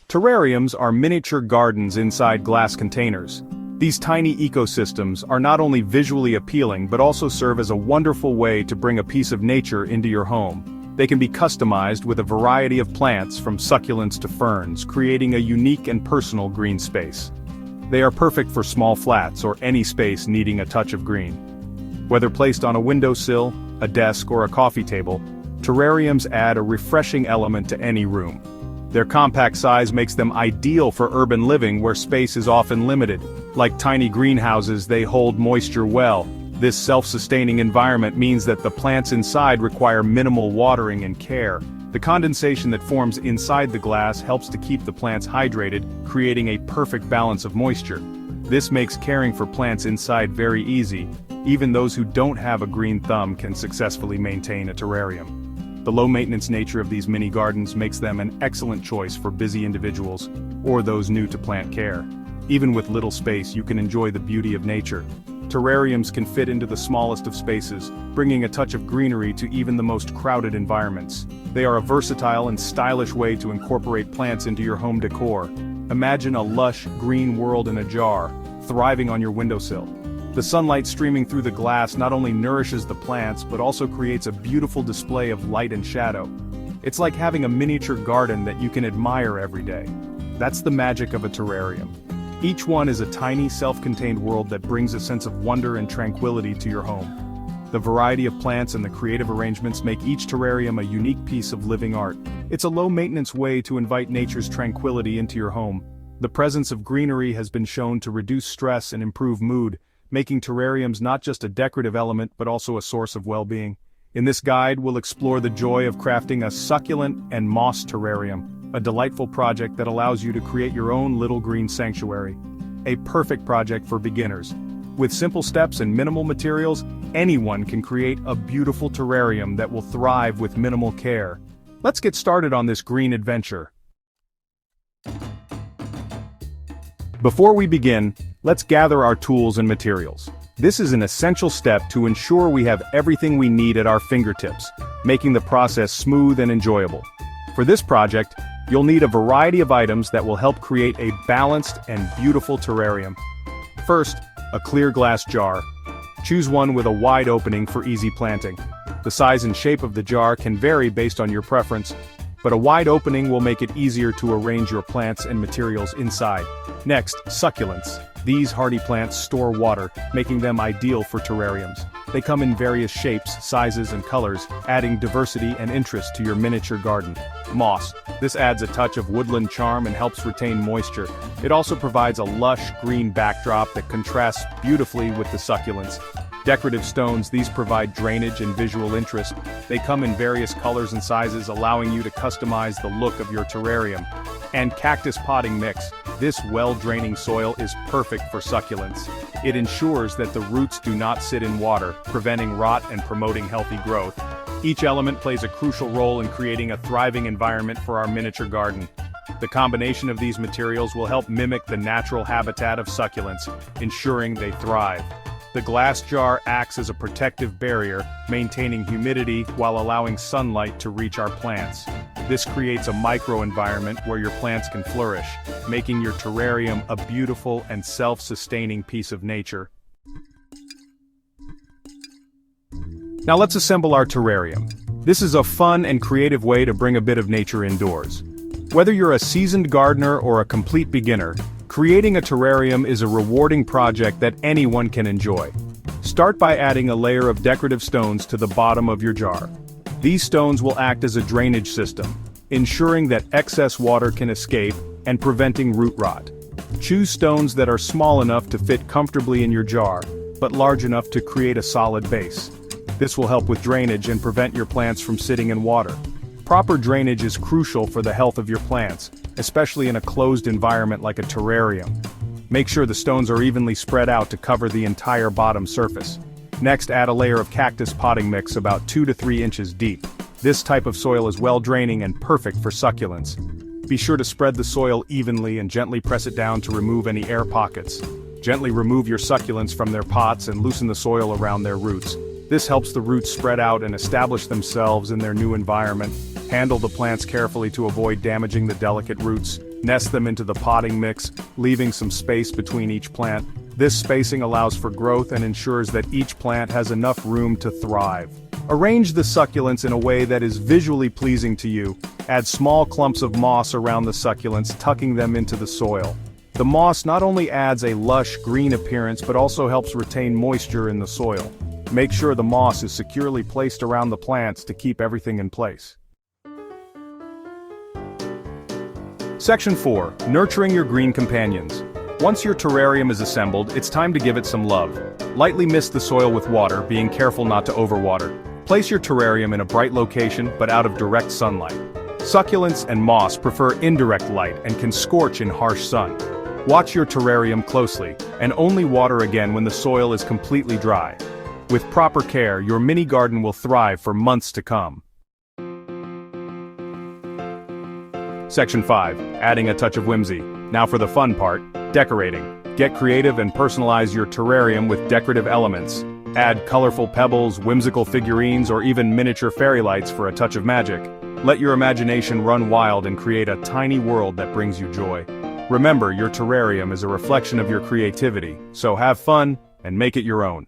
Terrariums are miniature gardens inside glass containers. These tiny ecosystems are not only visually appealing but also serve as a wonderful way to bring a piece of nature into your home. They can be customized with a variety of plants from succulents to ferns, creating a unique and personal green space. They are perfect for small flats or any space needing a touch of green. Whether placed on a windowsill, a desk or a coffee table, terrariums add a refreshing element to any room. Their compact size makes them ideal for urban living where space is often limited. Like tiny greenhouses, they hold moisture well. This self-sustaining environment means that the plants inside require minimal watering and care. The condensation that forms inside the glass helps to keep the plants hydrated, creating a perfect balance of moisture. This makes caring for plants inside very easy. Even those who don't have a green thumb can successfully maintain a terrarium. The low-maintenance nature of these mini gardens makes them an excellent choice for busy individuals or those new to plant care. Even with little space, you can enjoy the beauty of nature. Terrariums can fit into the smallest of spaces, bringing a touch of greenery to even the most crowded environments. They are a versatile and stylish way to incorporate plants into your home decor. Imagine a lush, green world in a jar, thriving on your windowsill. The sunlight streaming through the glass not only nourishes the plants but also creates a beautiful display of light and shadow. It's like having a miniature garden that you can admire every day. That's the magic of a terrarium. Each one is a tiny, self-contained world that brings a sense of wonder and tranquility to your home. The variety of plants and the creative arrangements make each terrarium a unique piece of living art. It's a low-maintenance way to invite nature's tranquility into your home. The presence of greenery has been shown to reduce stress and improve mood, making terrariums not just a decorative element but also a source of well-being. In this guide, we'll explore the joy of crafting a succulent and moss terrarium, a delightful project that allows you to create your own little green sanctuary. A perfect project for beginners. With simple steps and minimal materials, anyone can create a beautiful terrarium that will thrive with minimal care. Let's get started on this green adventure. Before we begin, let's gather our tools and materials. This is an essential step to ensure we have everything we need at our fingertips, making the process smooth and enjoyable. For this project, you'll need a variety of items that will help create a balanced and beautiful terrarium. First, a clear glass jar. Choose one with a wide opening for easy planting. The size and shape of the jar can vary based on your preference, but a wide opening will make it easier to arrange your plants and materials inside. Next, succulents. These hardy plants store water, making them ideal for terrariums. They come in various shapes, sizes, and colors, adding diversity and interest to your miniature garden. Moss. This adds a touch of woodland charm and helps retain moisture. It also provides a lush, green backdrop that contrasts beautifully with the succulents. Decorative stones. These provide drainage and visual interest. They come in various colors and sizes, allowing you to customize the look of your terrarium. And cactus potting mix. This well-draining soil is perfect for succulents. It ensures that the roots do not sit in water, preventing rot and promoting healthy growth. Each element plays a crucial role in creating a thriving environment for our miniature garden. The combination of these materials will help mimic the natural habitat of succulents, ensuring they thrive. The glass jar acts as a protective barrier, maintaining humidity while allowing sunlight to reach our plants. This creates a microenvironment where your plants can flourish, making your terrarium a beautiful and self-sustaining piece of nature. Now let's assemble our terrarium. This is a fun and creative way to bring a bit of nature indoors. Whether you're a seasoned gardener or a complete beginner, creating a terrarium is a rewarding project that anyone can enjoy. Start by adding a layer of decorative stones to the bottom of your jar. These stones will act as a drainage system, ensuring that excess water can escape and preventing root rot. Choose stones that are small enough to fit comfortably in your jar, but large enough to create a solid base. This will help with drainage and prevent your plants from sitting in water. Proper drainage is crucial for the health of your plants, especially in a closed environment like a terrarium. Make sure the stones are evenly spread out to cover the entire bottom surface. Next, add a layer of cactus potting mix about 2 to 3 inches deep. This type of soil is well-draining and perfect for succulents. Be sure to spread the soil evenly and gently press it down to remove any air pockets. Gently remove your succulents from their pots and loosen the soil around their roots. This helps the roots spread out and establish themselves in their new environment. Handle the plants carefully to avoid damaging the delicate roots. Nest them into the potting mix, leaving some space between each plant. This spacing allows for growth and ensures that each plant has enough room to thrive. Arrange the succulents in a way that is visually pleasing to you. Add small clumps of moss around the succulents, tucking them into the soil. The moss not only adds a lush green appearance but also helps retain moisture in the soil. Make sure the moss is securely placed around the plants to keep everything in place. Section 4. Nurturing your green companions. Once your terrarium is assembled, it's time to give it some love. Lightly mist the soil with water, being careful not to overwater. Place your terrarium in a bright location but out of direct sunlight. Succulents and moss prefer indirect light and can scorch in harsh sun. Watch your terrarium closely, and only water again when the soil is completely dry. With proper care, your mini garden will thrive for months to come. Section 5. Adding a touch of whimsy. Now for the fun part, decorating. Get creative and personalize your terrarium with decorative elements. Add colorful pebbles, whimsical figurines, or even miniature fairy lights for a touch of magic. Let your imagination run wild and create a tiny world that brings you joy. Remember, your terrarium is a reflection of your creativity, so have fun and make it your own.